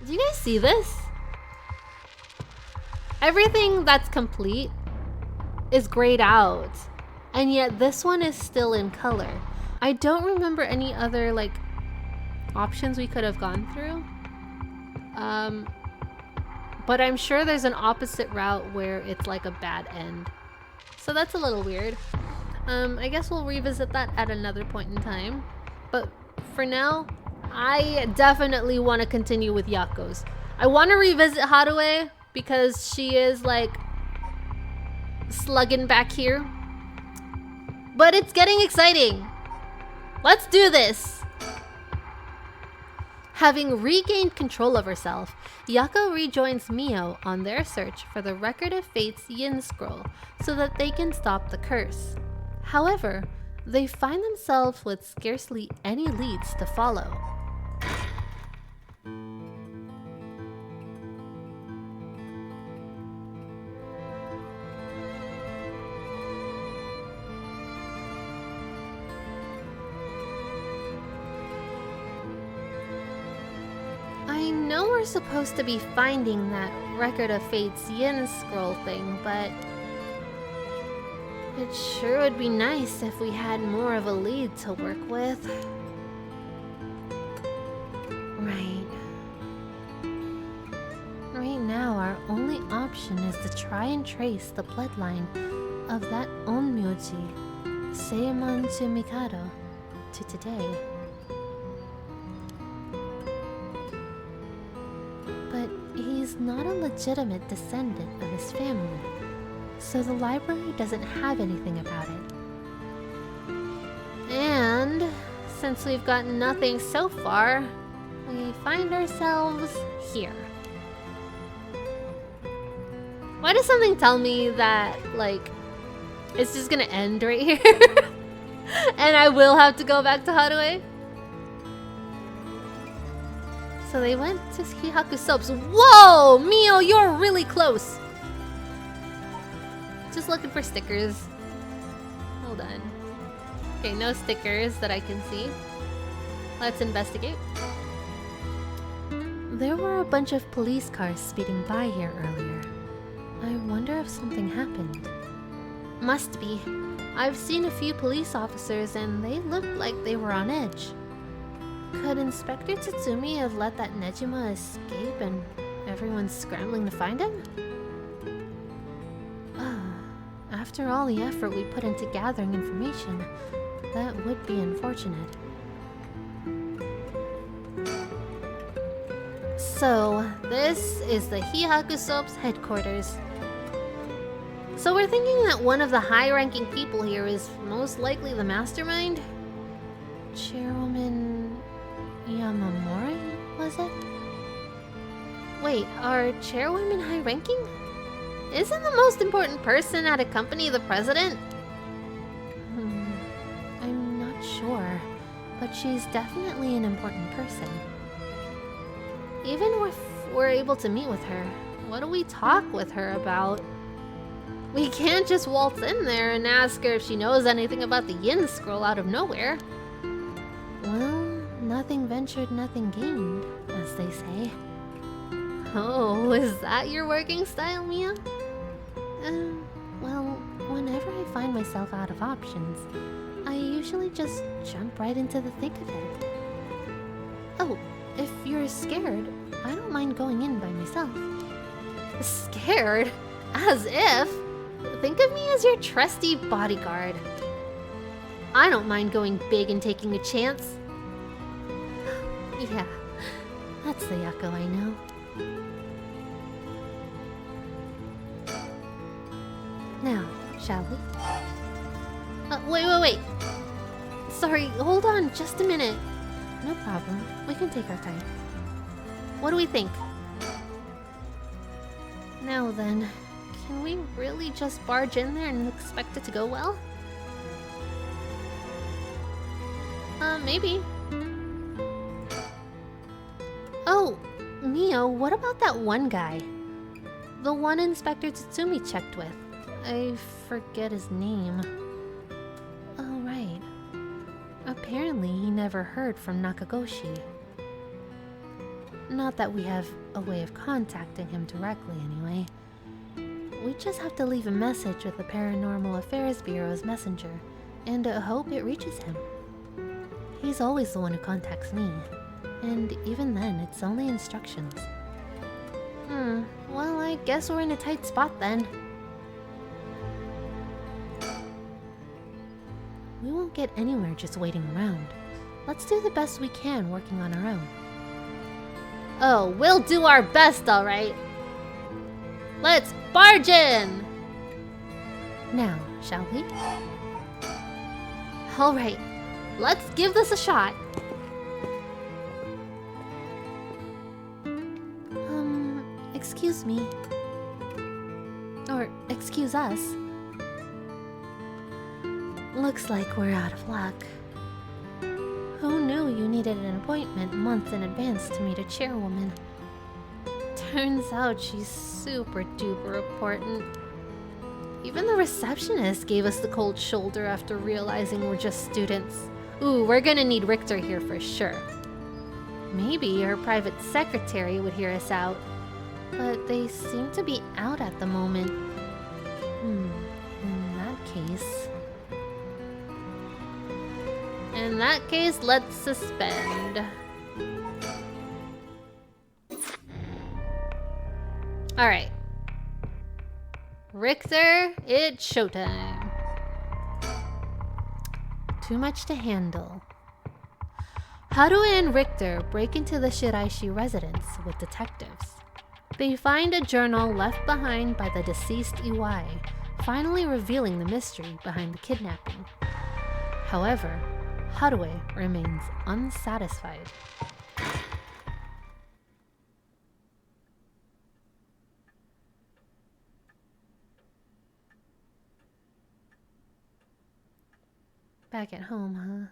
Do you guys see this? Everything that's complete is grayed out, and yet this one is still in color. I don't remember any other like options we could have gone through. But I'm sure there's an opposite route where it's like a bad end. So that's a little weird. I guess we'll revisit that at another point in time. But for now, I definitely want to continue with Yako's. I want to revisit Harué because she is like slugging back here. But it's getting exciting. Let's do this. Having regained control of herself, Yako rejoins Mio on their search for the Record of Fate's Yin Scroll so that they can stop the curse. However, they find themselves with scarcely any leads to follow. I know we're supposed to be finding that Record of Fate's Yin Scroll thing, but it sure would be nice if we had more of a lead to work with. Right now, our only option is to try and trace the bloodline of that Onmyoji, Seimon to Mikado, to today. But he's not a legitimate descendant of his family, so the library doesn't have anything about it. And since we've got nothing so far, we find ourselves here. Why does something tell me that, like, it's just gonna end right here? And I will have to go back to Harué? So they went to Hihaku Soaps. Whoa! Mio, you're really close! Just looking for stickers. Hold on. Okay, no stickers that I can see. Let's investigate. There were a bunch of police cars speeding by here earlier. I wonder if something happened. Must be. I've seen a few police officers and they looked like they were on edge. Could Inspector Tsutsumi have let that Nejima escape and everyone's scrambling to find him? After all the effort we put into gathering information, that would be unfortunate. So, this is the Hihaku Soap's headquarters. So we're thinking that one of the high-ranking people here is most likely the mastermind? Chairwoman Yamamori, was it? Wait, are chairwomen high-ranking? Isn't the most important person at a company the president? I'm not sure, but she's definitely an important person. Even if we're able to meet with her, what do we talk with her about? We can't just waltz in there and ask her if she knows anything about the Yin Scroll out of nowhere. Well, nothing ventured, nothing gained, as they say. Oh, is that your working style, Mia? Well, whenever I find myself out of options, I usually just jump right into the thick of it. Oh, if you're scared, I don't mind going in by myself. Scared? As if? Think of me as your trusty bodyguard. I don't mind going big and taking a chance. Yeah, that's the Yako I know. Now, shall we? Wait. Sorry, hold on just a minute. No problem. We can take our time. What do we think? Now then, can we really just barge in there and expect it to go well? Maybe. Oh, Mio, what about that one guy? The one Inspector Tsutsumi checked with. I forget his name. Oh, right. Apparently, he never heard from Nakagoshi. Not that we have a way of contacting him directly, anyway. We just have to leave a message with the Paranormal Affairs Bureau's messenger, and hope it reaches him. He's always the one who contacts me, and even then, it's only instructions. Well, I guess we're in a tight spot then. We won't get anywhere just waiting around. Let's do the best we can working on our own. Oh, we'll do our best, alright. Let's barge in! Now, shall we? Alright, let's give this a shot. Excuse me. Or, excuse us. Looks like we're out of luck. Who knew you needed an appointment months in advance to meet a chairwoman? Turns out she's super duper important. Even the receptionist gave us the cold shoulder after realizing we're just students. Ooh, we're gonna need Richter here for sure. Maybe her private secretary would hear us out, but they seem to be out at the moment. In that case, let's suspend. Alright. Richter, it's showtime. Too much to handle. Haruo and Richter break into the Shiraishi residence with detectives. They find a journal left behind by the deceased Iwai, finally revealing the mystery behind the kidnapping. However, Haruo remains unsatisfied. Back at home, huh?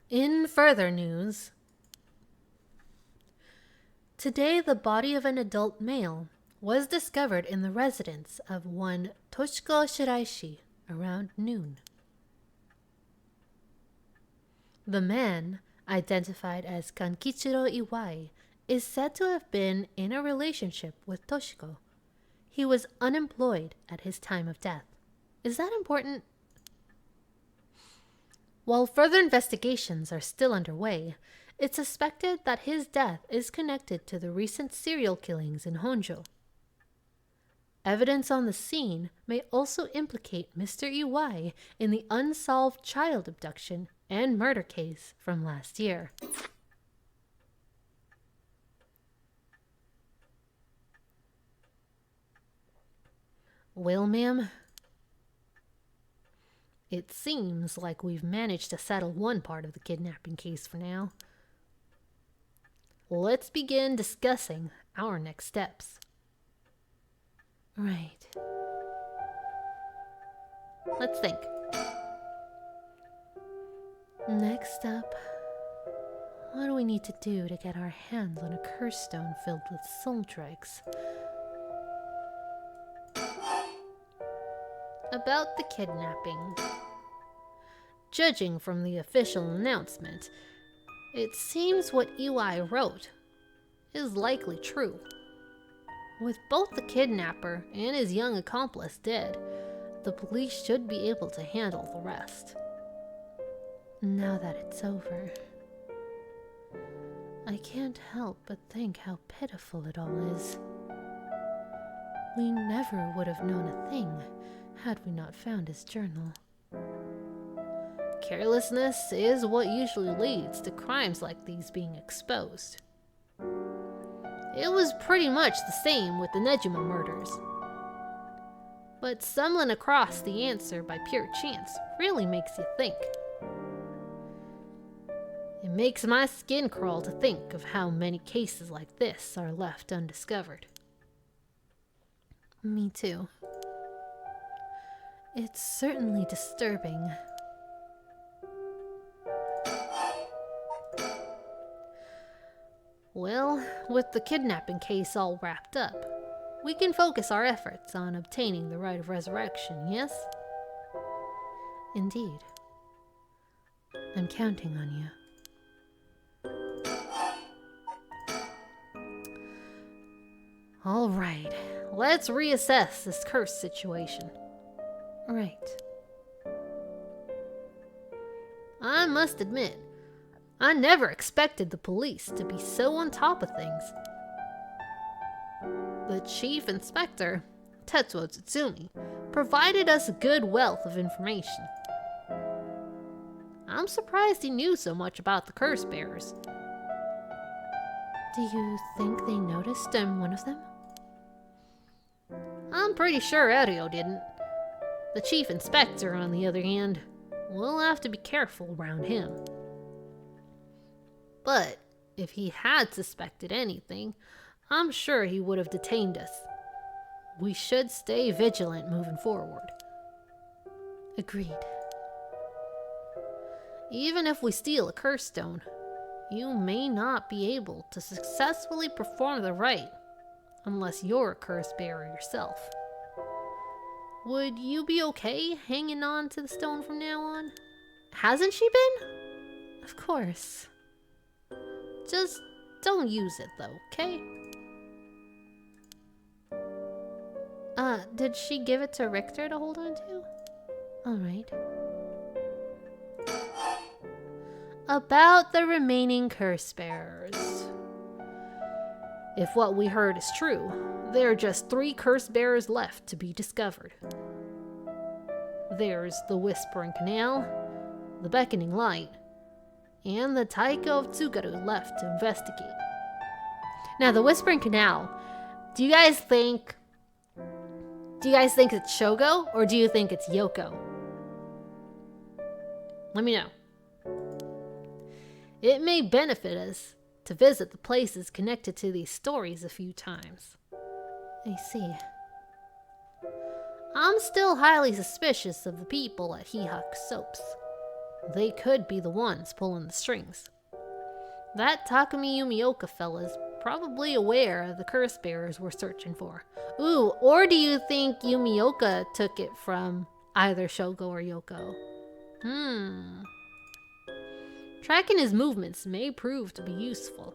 In further news, today the body of an adult male was discovered in the residence of one Toshiko Shiraishi around noon. The man, identified as Kankichiro Iwai, is said to have been in a relationship with Toshiko. He was unemployed at his time of death. Is that important? While further investigations are still underway, it's suspected that his death is connected to the recent serial killings in Honjo. Evidence on the scene may also implicate Mr. Iwai in the unsolved child abduction and murder case from last year. Well, ma'am, it seems like we've managed to settle one part of the kidnapping case for now. Let's begin discussing our next steps. Right. Let's think. Next up, what do we need to do to get our hands on a curse stone filled with soul dregs? About the kidnapping. Judging from the official announcement, it seems what Iwai wrote is likely true. With both the kidnapper and his young accomplice dead, the police should be able to handle the rest. Now that it's over, I can't help but think how pitiful it all is. We never would have known a thing had we not found his journal. Carelessness is what usually leads to crimes like these being exposed. It was pretty much the same with the Nejima murders. But stumbling across the answer by pure chance really makes you think. It makes my skin crawl to think of how many cases like this are left undiscovered. Me too. It's certainly disturbing. Well, with the kidnapping case all wrapped up, we can focus our efforts on obtaining the right of resurrection, yes? Indeed. I'm counting on you. Alright, let's reassess this curse situation. Right. I must admit, I never expected the police to be so on top of things. The chief inspector, Tetsuo Tsutsumi, provided us a good wealth of information. I'm surprised he knew so much about the curse bearers. Do you think they noticed I'm one of them? I'm pretty sure Erio didn't. The chief inspector, on the other hand, we'll have to be careful around him. But if he had suspected anything, I'm sure he would have detained us. We should stay vigilant moving forward. Agreed. Even if we steal a curse stone, you may not be able to successfully perform the rite unless you're a curse bearer yourself. Would you be okay hanging on to the stone from now on? Hasn't she been? Of course. Just don't use it though, okay? Did she give it to Richter to hold on to? Alright. About the remaining curse bearers. If what we heard is true, there are just 3 curse bearers left to be discovered. There's the Whispering Canal, the Beckoning Light, and the Taiko of Tsugaru left to investigate. Now, the Whispering Canal, do you guys think it's Shogo, or do you think it's Yoko? Let me know. It may benefit us to visit the places connected to these stories a few times. I see. I'm still highly suspicious of the people at Hihaku Soaps. They could be the ones pulling the strings. That Takumi Yumioka fella's probably aware of the curse bearers we're searching for. Ooh, or do you think Yumioka took it from either Shogo or Yoko? Tracking his movements may prove to be useful.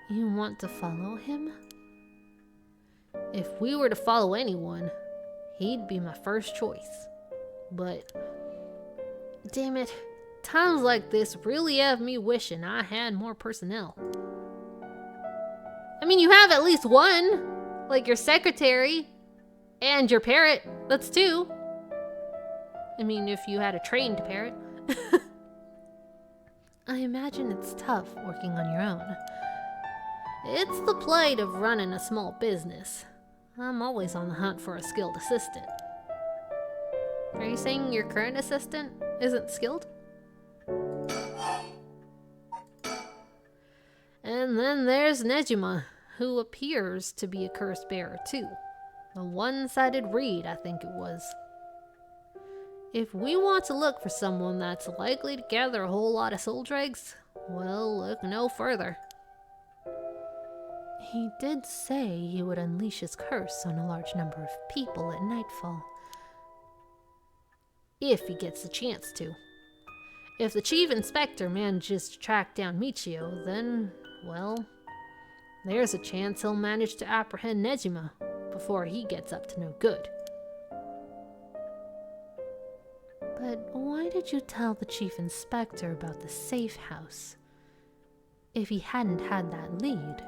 You want to follow him? If we were to follow anyone, he'd be my first choice. But, damn it, times like this really have me wishing I had more personnel. I mean, you have at least one, like your secretary and your parrot. That's 2. I mean, if you had a trained parrot. I imagine it's tough working on your own. It's the plight of running a small business. I'm always on the hunt for a skilled assistant. Are you saying your current assistant isn't skilled? And then there's Nejima, who appears to be a curse bearer too. A one-sided read, I think it was. If we want to look for someone that's likely to gather a whole lot of soul dregs, well, look no further. He did say he would unleash his curse on a large number of people at nightfall. If he gets the chance to. If the chief inspector manages to track down Michio, then, well, there's a chance he'll manage to apprehend Nejima before he gets up to no good. But why did you tell the chief inspector about the safe house if he hadn't had that lead?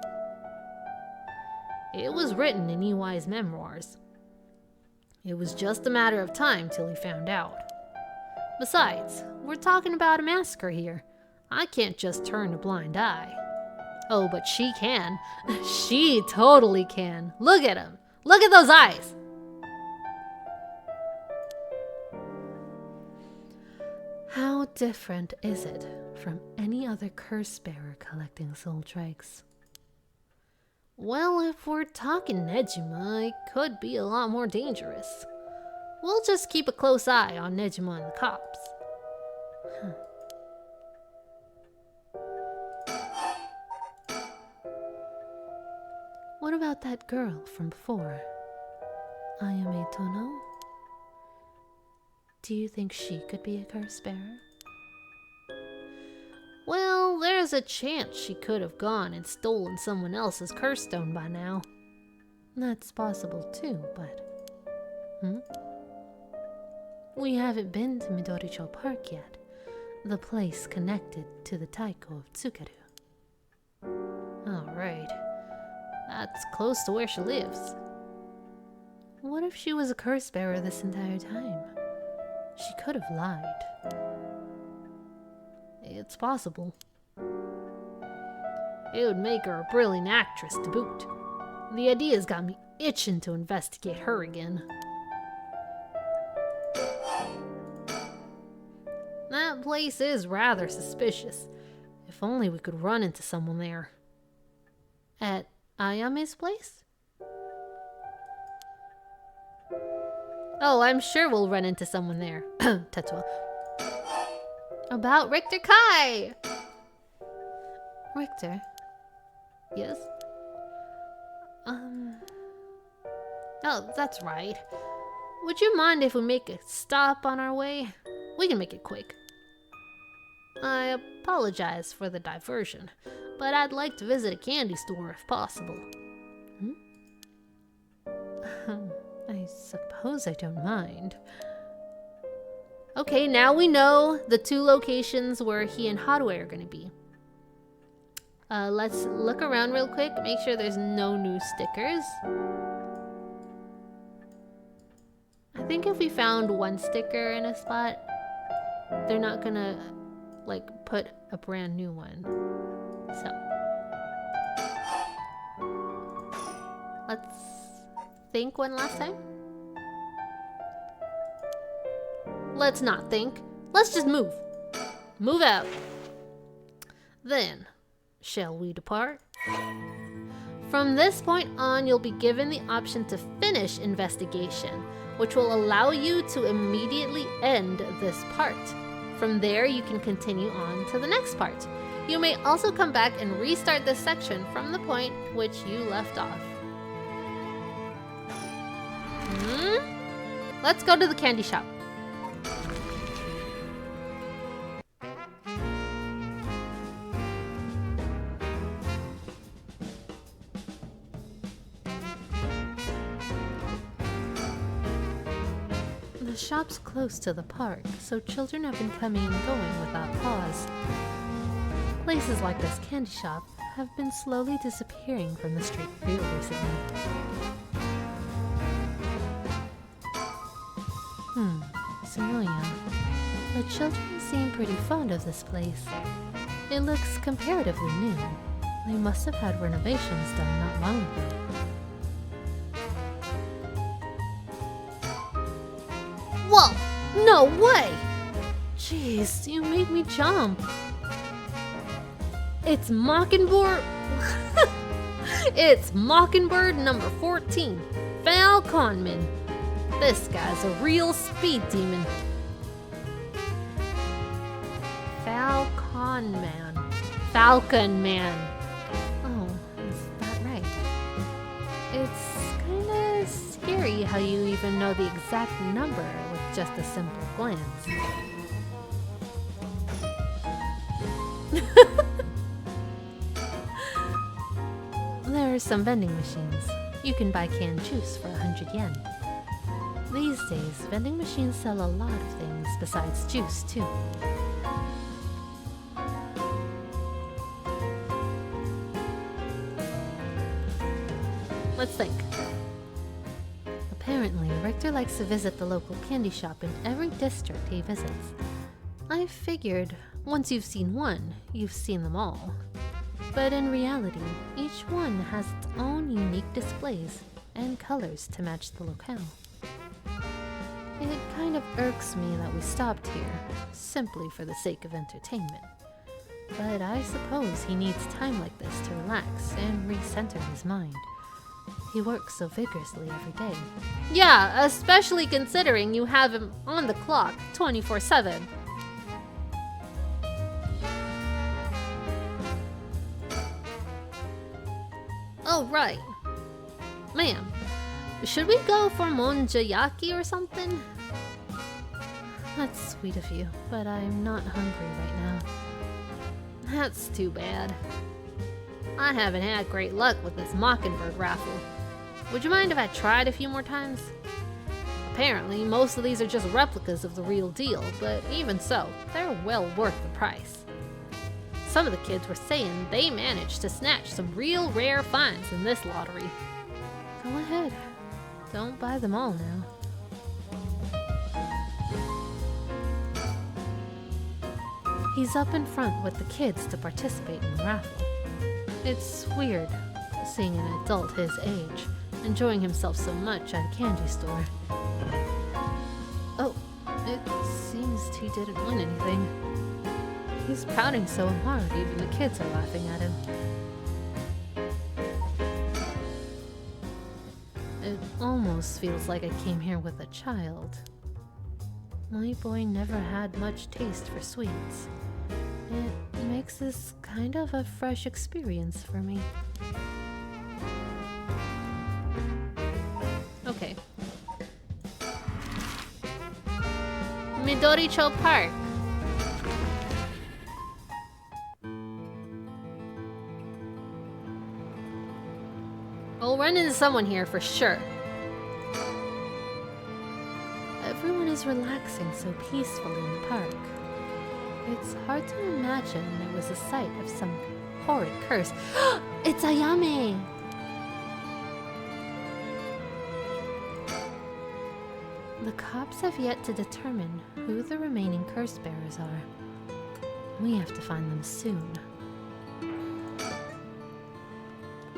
It was written in EY's memoirs. It was just a matter of time till he found out. Besides, we're talking about a massacre here. I can't just turn a blind eye. Oh, but she can. She totally can. Look at him. Look at those eyes. How different is it from any other curse bearer collecting soul dregs? Well, if we're talking Nejima, it could be a lot more dangerous. We'll just keep a close eye on Nejima and the cops. What about that girl from before? Ayame Tono? Do you think she could be a curse bearer? Well, there's a chance she could have gone and stolen someone else's curse stone by now. That's possible too, but... We haven't been to Midoricho Park yet, the place connected to the Taiko of Tsukaru. Alright. That's close to where she lives. What if she was a curse bearer this entire time? She could have lied. It's possible. It would make her a brilliant actress to boot. The idea's got me itching to investigate her again. That place is rather suspicious. If only we could run into someone there. At Ayame's place? Oh, I'm sure we'll run into someone there. Tetsuo. About Richter Kai! Richter? Yes? Oh, that's right. Would you mind if we make a stop on our way? We can make it quick. I apologize for the diversion, but I'd like to visit a candy store if possible. I suppose I don't mind. Okay, now we know the 2 locations where he and Haruhi are going to be. Let's look around real quick, make sure there's no new stickers. I think if we found 1 sticker in a spot, they're not gonna, like, put a brand new one. So. Let's think one last time. Let's not think. Let's just move. Move out. Then, shall we depart? From this point on, you'll be given the option to finish investigation, which will allow you to immediately end this part. From there, you can continue on to the next part. You may also come back and restart this section from the point which you left off. Let's go to the candy shop. The shop's close to the park, so children have been coming and going without pause. Places like this candy shop have been slowly disappearing from the street view recently. Sonoya. The children seem pretty fond of this place. It looks comparatively new. They must have had renovations done not long ago. Whoa! No way! Jeez, you made me jump. It's Mockingbird. It's Mockingbird number 14, Falconman. This guy's a real speed demon. Falcon Man. Oh, is that right? It's kinda scary how you even know the exact number with just a simple glance. There are some vending machines. You can buy canned juice for 100 yen. These days, vending machines sell a lot of things besides juice, too. Let's think. Apparently, Richter likes to visit the local candy shop in every district he visits. I figured, once you've seen one, you've seen them all. But in reality, each one has its own unique displays and colors to match the locale. It kind of irks me that we stopped here, simply for the sake of entertainment. But I suppose he needs time like this to relax and recenter his mind. He works so vigorously every day. Yeah, especially considering you have him on the clock 24/7. Oh, right. Ma'am, should we go for monjayaki or something? That's sweet of you, but I'm not hungry right now. That's too bad. I haven't had great luck with this Mockingbird raffle. Would you mind if I tried a few more times? Apparently, most of these are just replicas of the real deal, but even so, they're well worth the price. Some of the kids were saying they managed to snatch some real rare finds in this lottery. Go ahead. Don't buy them all now. He's up in front with the kids to participate in the raffle. It's weird, seeing an adult his age, enjoying himself so much at a candy store. Oh, it seems he didn't win anything. He's pouting so hard, even the kids are laughing at him. It almost feels like I came here with a child. My boy never had much taste for sweets. It makes this kind of a fresh experience for me. Okay. Midoricho Park. I'll run into someone here for sure. Everyone is relaxing so peacefully in the park. It's hard to imagine there was a sight of some horrid curse. It's Ayame! The cops have yet to determine who the remaining curse bearers are. We have to find them soon.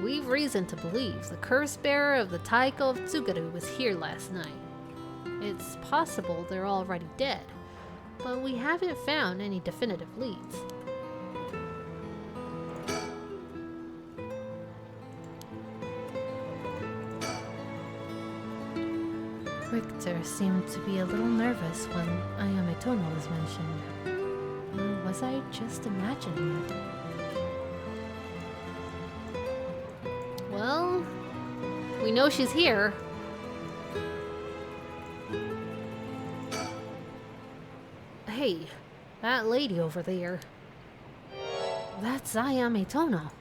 We've reason to believe the curse bearer of the Taiko of Tsugaru was here last night. It's possible they're already dead, but we haven't found any definitive leads. Richter seemed to be a little nervous when Ayame Tono was mentioned. Or was I just imagining it? Well, we know she's here. Hey, that lady over there. That's Ayame Tono.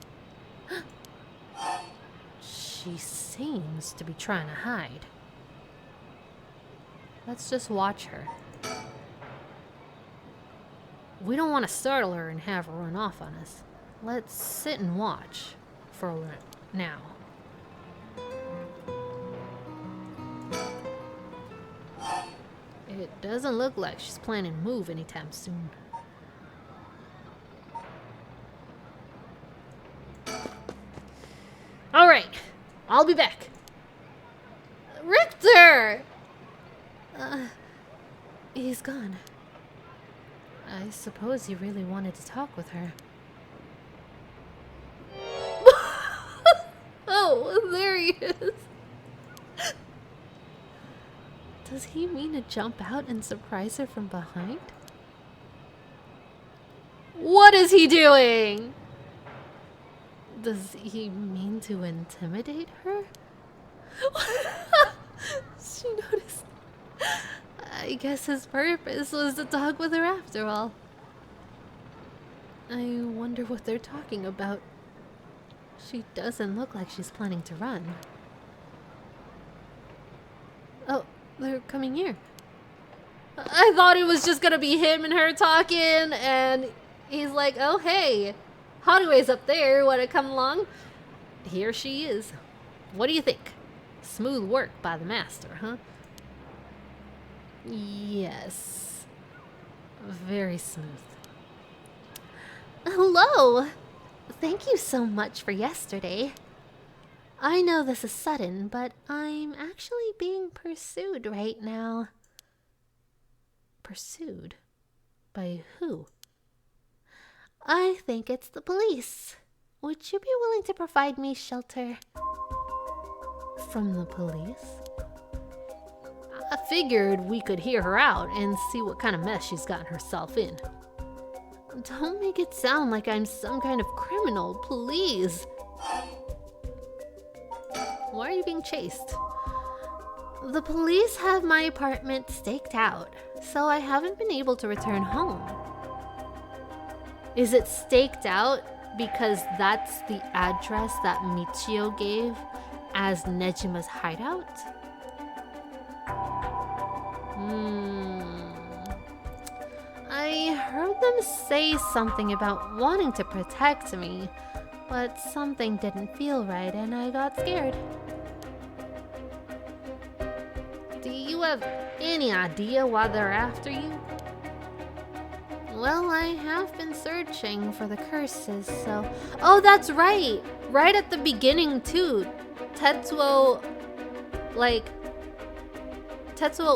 She seems to be trying to hide. Let's just watch her. We don't want to startle her and have her run off on us. Let's sit and watch for now. It doesn't look like she's planning to move anytime soon. Alright, I'll be back. Richter! He's gone. I suppose he really wanted to talk with her. Oh, there he is. Does he mean to jump out and surprise her from behind? What is he doing? Does he mean to intimidate her? She noticed. I guess his purpose was to talk with her after all. I wonder what they're talking about. She doesn't look like she's planning to run. Oh, they're coming here. I thought it was just gonna be him and her talking, and he's like, oh hey, Harue's up there, wanna come along? Here she is. What do you think? Smooth work by the master, huh? Yes. Very smooth. Hello! Thank you so much for yesterday. I know this is sudden, but I'm actually being pursued right now. Pursued? By who? I think it's the police. Would you be willing to provide me shelter? From the police? I figured we could hear her out and see what kind of mess she's gotten herself in. Don't make it sound like I'm some kind of criminal, please. Why are you being chased? The police have my apartment staked out, so I haven't been able to return home. Is it staked out because that's the address that Michio gave as Nejima's hideout? I heard them say something about wanting to protect me, but something didn't feel right and I got scared. Do you have any idea why they're after you? Well, I have been searching for the curses, so... Oh, that's right! Right at the beginning, too. Tetsuo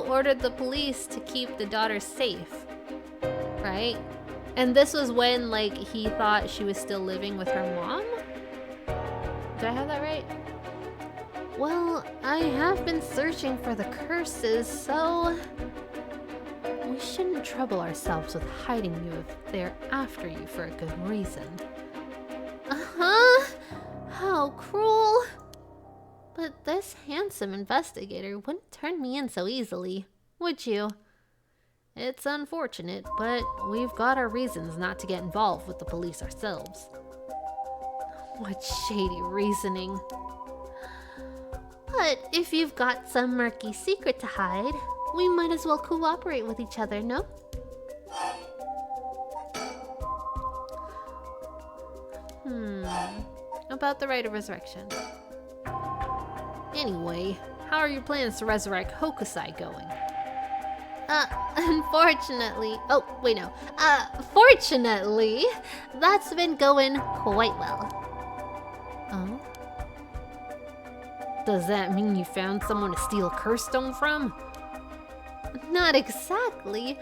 ordered the police to keep the daughter safe. Right? And this was when, like, he thought she was still living with her mom? Did I have that right? Well, I have been searching for the curses, so... we shouldn't trouble ourselves with hiding you if they're after you for a good reason. Uh-huh! How cruel! But this handsome investigator wouldn't turn me in so easily, would you? It's unfortunate, but we've got our reasons not to get involved with the police ourselves. What shady reasoning. But if you've got some murky secret to hide, we might as well cooperate with each other, no? About the rite of resurrection. Anyway, how are your plans to resurrect Hokusai going? Unfortunately... Oh, wait, no. Fortunately, that's been going quite well. Oh? Does that mean you found someone to steal Curse Stone from? Not exactly,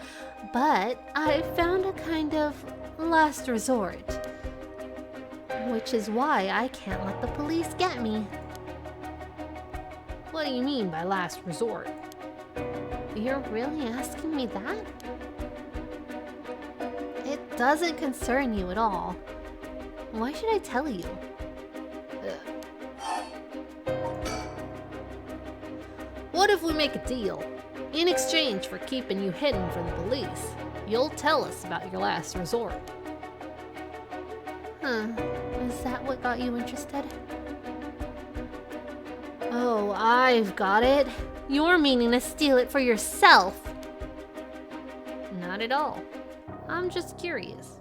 but I found a kind of last resort. Which is why I can't let the police get me. What do you mean by last resort? You're really asking me that? It doesn't concern you at all. Why should I tell you? What if we make a deal? In exchange for keeping you hidden from the police, you'll tell us about your last resort. Huh. Is that what got you interested? Oh, I've got it. You're meaning to steal it for yourself. Not at all. I'm just curious.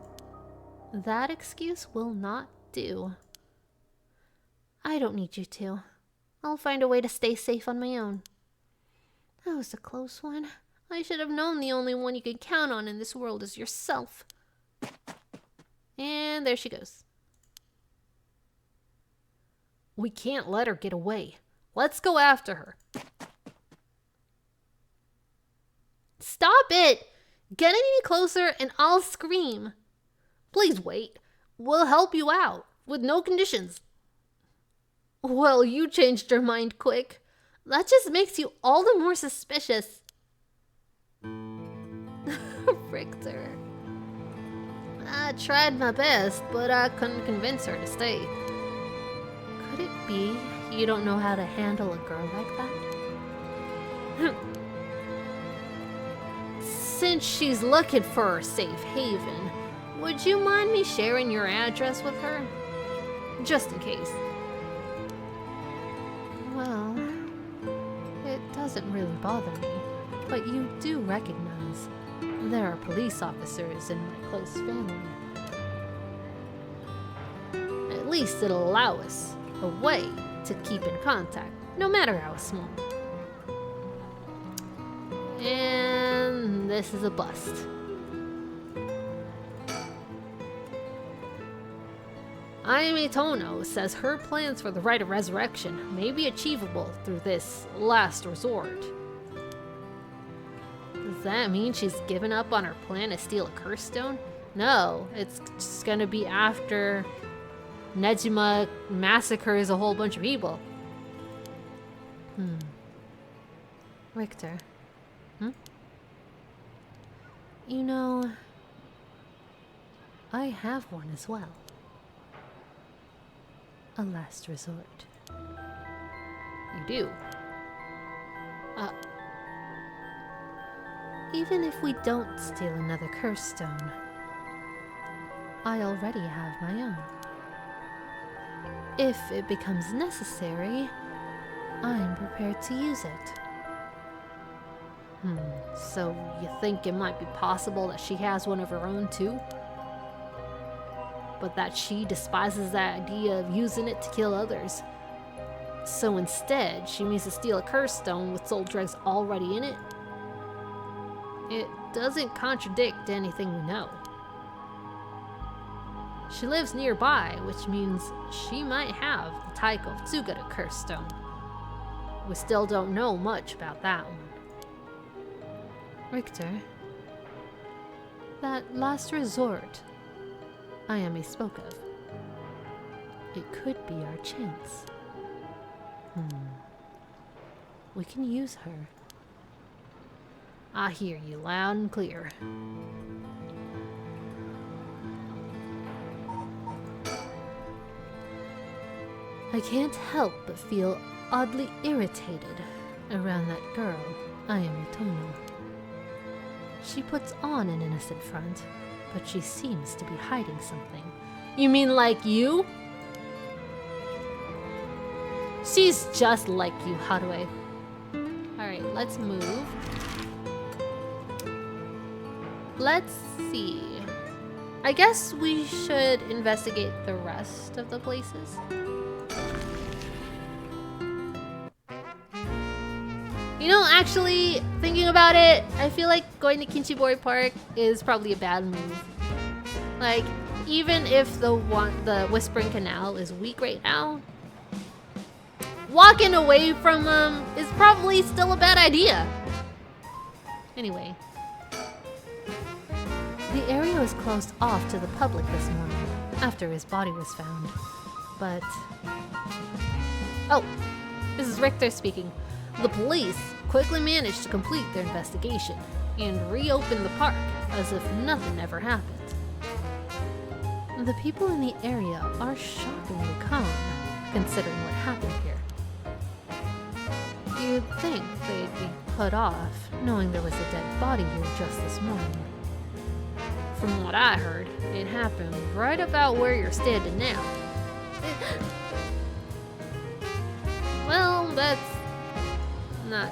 That excuse will not do. I don't need you to. I'll find a way to stay safe on my own. That was a close one. I should have known the only one you could count on in this world is yourself. And there she goes. We can't let her get away. Let's go after her. Stop it! Get any closer and I'll scream. Please wait. We'll help you out, with no conditions. Well, you changed your mind quick. That just makes you all the more suspicious. Richter. I tried my best, but I couldn't convince her to stay. Could it be you don't know how to handle a girl like that? Since she's looking for a safe haven, would you mind me sharing your address with her? Just in case. Well, it doesn't really bother me, but you do recognize there are police officers in my close family. At least it'll allow us a way to keep in contact, no matter how small. And this is a bust. Ayame Tono says her plans for the Rite of Resurrection may be achievable through this last resort. Does that mean she's given up on her plan to steal a curse stone? No, it's just gonna be after Nejima massacres a whole bunch of people. Richter. You know, I have one as well. A last resort. You do? Even if we don't steal another curse stone, I already have my own. If it becomes necessary, I'm prepared to use it. So you think it might be possible that she has one of her own too? But that she despises the idea of using it to kill others. So instead, she means to steal a curse stone with soul dregs already in it? It doesn't contradict anything we know. She lives nearby, which means she might have the Taiko Tsugata curse stone. We still don't know much about that one. Richter, that last resort Ayame spoke of, it could be our chance. We can use her. I hear you loud and clear. I can't help but feel oddly irritated around that girl, Ayame Tono. She puts on an innocent front, but she seems to be hiding something. You mean like you? She's just like you, Haruhi. Alright, let's move. Let's see. I guess we should investigate the rest of the places. You know, actually, thinking about it, I feel like going to Kinchibori Park is probably a bad move. Like, even if the Whispering Canal is weak right now, walking away from them is probably still a bad idea. Anyway. The area was closed off to the public this morning, after his body was found. But... Oh, this is Richter speaking. The police quickly managed to complete their investigation and reopen the park as if nothing ever happened. The people in the area are shockingly calm, considering what happened here. You'd think they'd be put off, knowing there was a dead body here just this morning. From what I heard, it happened right about where you're standing now. Well, that's not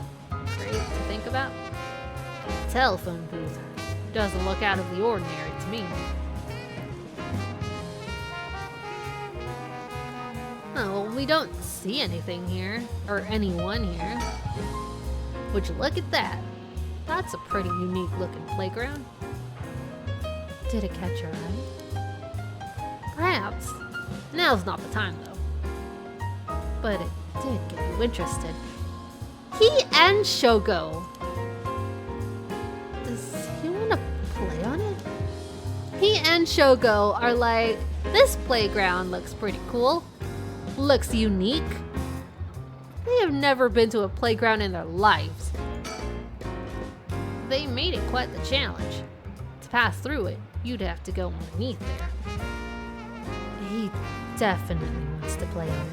great to think about. The telephone booth doesn't look out of the ordinary to me. Oh, well, we don't see anything here, or anyone here. Would you look at that? That's a pretty unique looking playground. Did it catch your eye? Perhaps. Now's not the time, though. But it did get you interested. He and Shogo. Does he want to play on it? He and Shogo are like, this playground looks pretty cool. Looks unique. They have never been to a playground in their lives. They made it quite the challenge. To pass through it, you'd have to go underneath there. He definitely wants to play on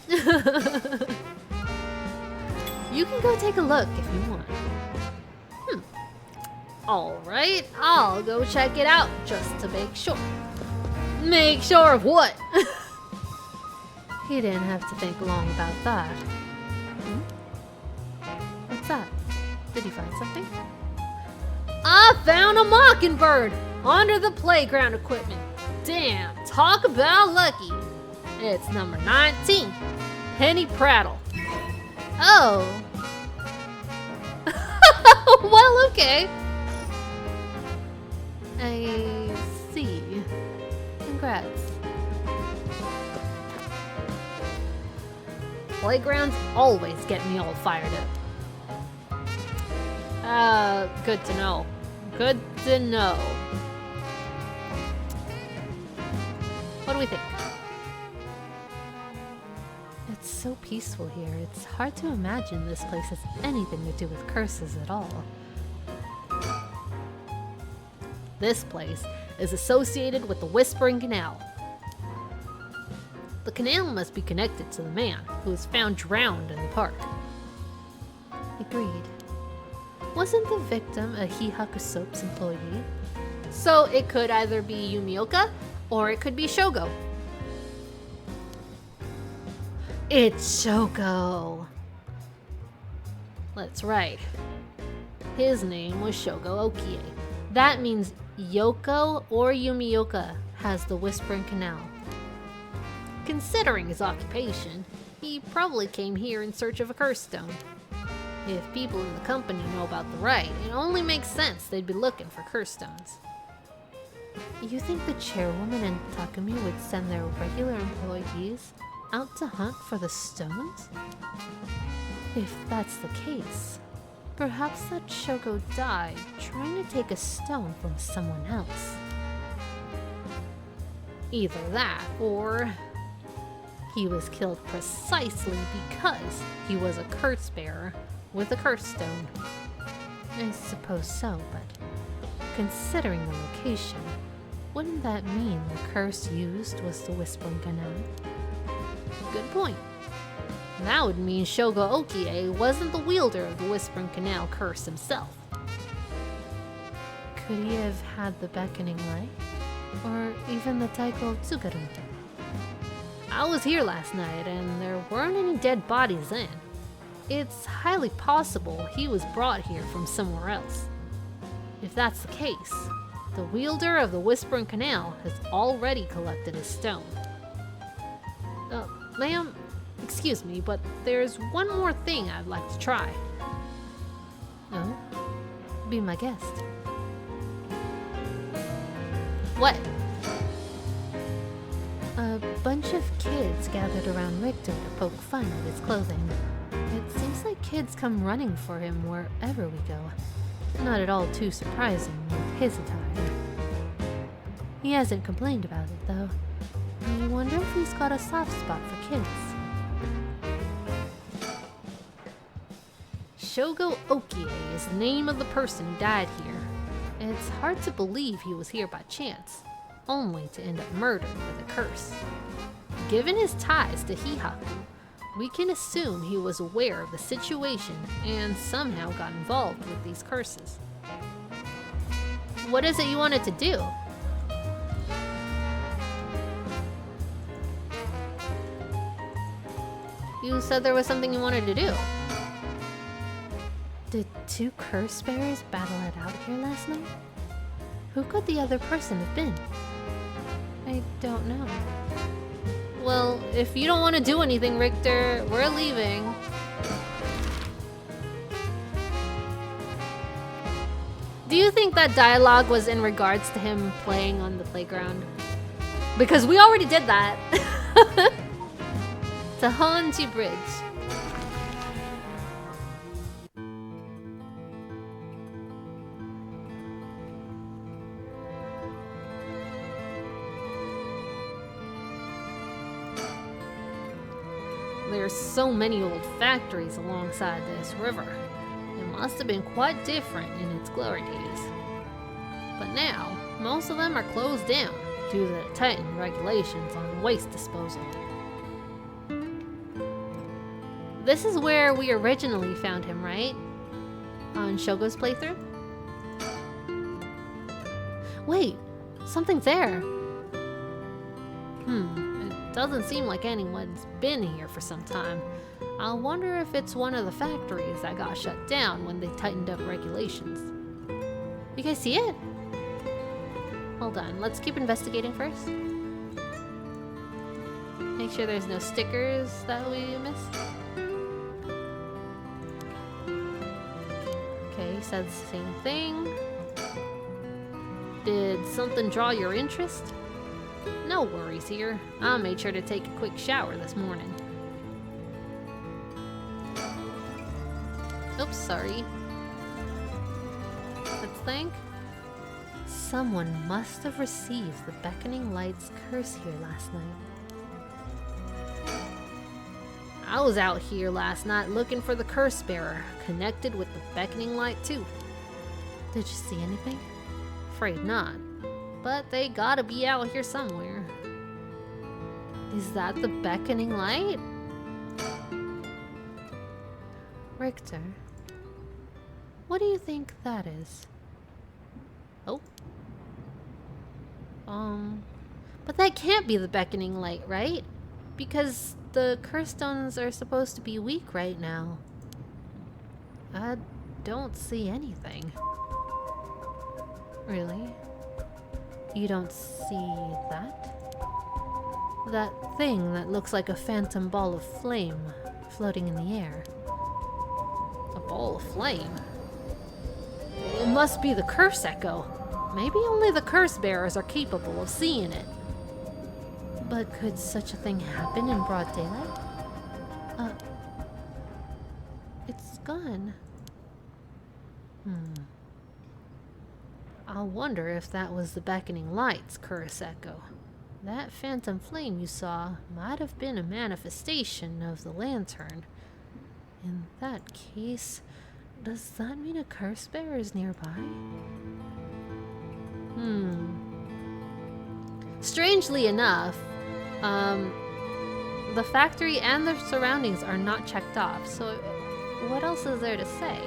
it. You can go take a look if you want. Alright, I'll go check it out just to make sure. Make sure of what? He didn't have to think long about that. What's that? Did he find something? I found a mockingbird under the playground equipment. Damn, talk about lucky. It's number 19, Penny Prattle. Oh. Well, okay. I see. Congrats. Playgrounds always get me all fired up. Good to know. Good to know. What do we think? It's so peaceful here. It's hard to imagine this place has anything to do with curses at all. This place is associated with the Whispering Canal. The canal must be connected to the man who was found drowned in the park. Agreed. Wasn't the victim a Hihaku Soap's employee? So it could either be Yumioka or it could be Shogo. It's Shogo. That's right. His name was Shogo Okie. That means Yoko or Yumioka has the Whispering Canal. Considering his occupation, he probably came here in search of a curse stone. If people in the company know about the rite, it only makes sense they'd be looking for curse stones. You think the chairwoman and Takumi would send their regular employees out to hunt for the stones? If that's the case, perhaps that Shogo died trying to take a stone from someone else. Either that, or he was killed precisely because he was a curse bearer with a curse stone. I suppose so, but considering the location, wouldn't that mean the curse used was the Whispering Canal? Good point. That would mean Shogo Okie wasn't the wielder of the Whispering Canal curse himself. Could he have had the Beckoning Light? Or even the Taiko Tsugaru? I was here last night and there weren't any dead bodies in. It's highly possible he was brought here from somewhere else. If that's the case, the wielder of the Whispering Canal has already collected his stone. Ma'am, excuse me, but there's one more thing I'd like to try. Oh? Be my guest. What? A bunch of kids gathered around Richter to poke fun at his clothing. It seems like kids come running for him wherever we go. Not at all too surprising with his attire. He hasn't complained about it, though. I wonder if he's got a soft spot for kids. Shogo Okie is the name of the person who died here. It's hard to believe he was here by chance, only to end up murdered with a curse. Given his ties to Hihaku, we can assume he was aware of the situation and somehow got involved with these curses. What is it you wanted to do? You said there was something you wanted to do. Did two curse bearers battle it out here last night? Who could the other person have been? I don't know. Well, if you don't want to do anything, Richter, we're leaving. Do you think that dialogue was in regards to him playing on the playground? Because we already did that. Tahonji Bridge. There's so many old factories alongside this river. It must have been quite different in its glory days. But now, most of them are closed down due to the tightened regulations on waste disposal. This is where we originally found him, right? On Shogo's playthrough? Wait, something's there. It doesn't seem like anyone's been here for some time. I wonder if it's one of the factories that got shut down when they tightened up regulations. You guys see it? Hold on, let's keep investigating first. Make sure there's no stickers that we missed. Okay, he said the same thing. Did something draw your interest? No worries here. I made sure to take a quick shower this morning. Oops, sorry. Let's think. Someone must have received the Beckoning Light's curse here last night. I was out here last night looking for the curse bearer, connected with the Beckoning Light too. Did you see anything? Afraid not. But they gotta be out here somewhere. Is that the Beckoning Light? Richter, what do you think that is? Oh. But that can't be the Beckoning Light, right? Because the curse stones are supposed to be weak right now. I don't see anything. Really? You don't see that? That thing that looks like a phantom ball of flame floating in the air. A ball of flame? It must be the curse echo. Maybe only the curse bearers are capable of seeing it. But could such a thing happen in broad daylight? It's gone. I wonder if that was the beckoning light's curse echo. That phantom flame you saw might have been a manifestation of the lantern. In that case, does that mean a curse bearer is nearby? Strangely enough, the factory and the surroundings are not checked off, so what else is there to say?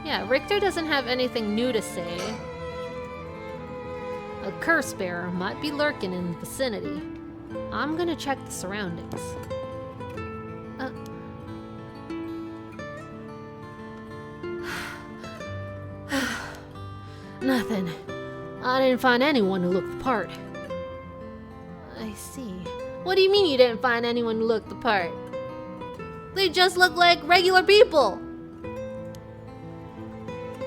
Yeah, Richter doesn't have anything new to say. A curse bearer might be lurking in the vicinity. I'm gonna check the surroundings. Nothing. I didn't find anyone who looked the part. I see. What do you mean you didn't find anyone who looked the part? They just look like regular people!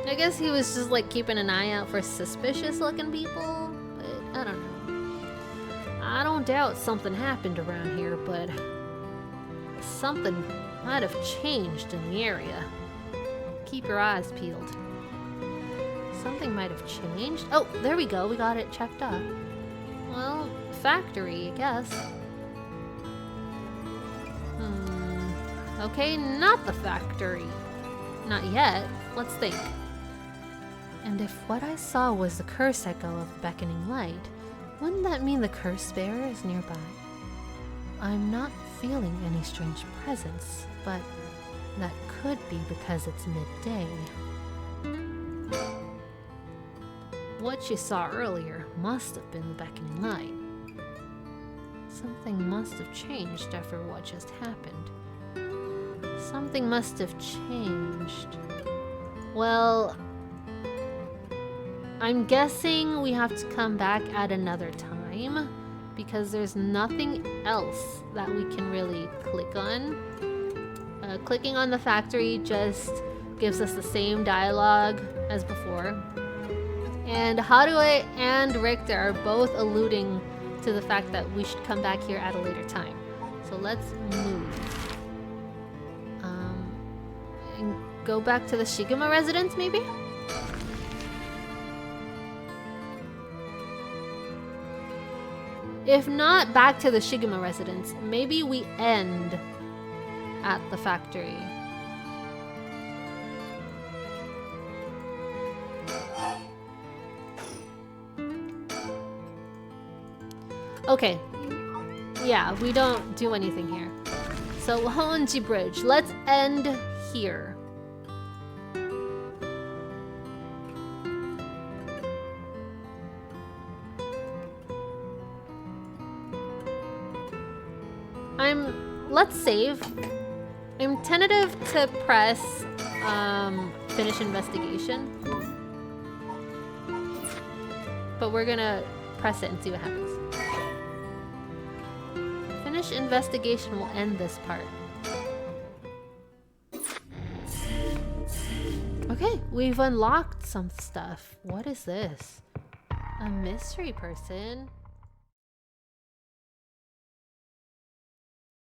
I guess he was just like keeping an eye out for suspicious looking people, but I don't know. I don't doubt something happened around here, but something might have changed in the area. Keep your eyes peeled. Something might have changed? Oh, there we go. We got it checked up. Well, factory, I guess. Okay, not the factory. Not yet. Let's think. And if what I saw was the curse echo of the beckoning light, wouldn't that mean the curse bearer is nearby? I'm not feeling any strange presence, but that could be because it's midday. What you saw earlier must have been the beckoning light. Something must have changed after what just happened. Something must have changed. Well, I'm guessing we have to come back at another time because there's nothing else that we can really click on. Clicking on the factory just gives us the same dialogue as before. And Haruo and Richter are both alluding to the fact that we should come back here at a later time. So let's move. And go back to the Shigema residence, maybe? If not back to the Shigema residence, maybe we end at the factory. Okay. Yeah, we don't do anything here. So, Honji Bridge. Let's end here. Let's save. I'm tentative to press finish investigation. But we're gonna press it and see what happens. Finish investigation will end this part. Okay, we've unlocked some stuff. What is this? A mystery person.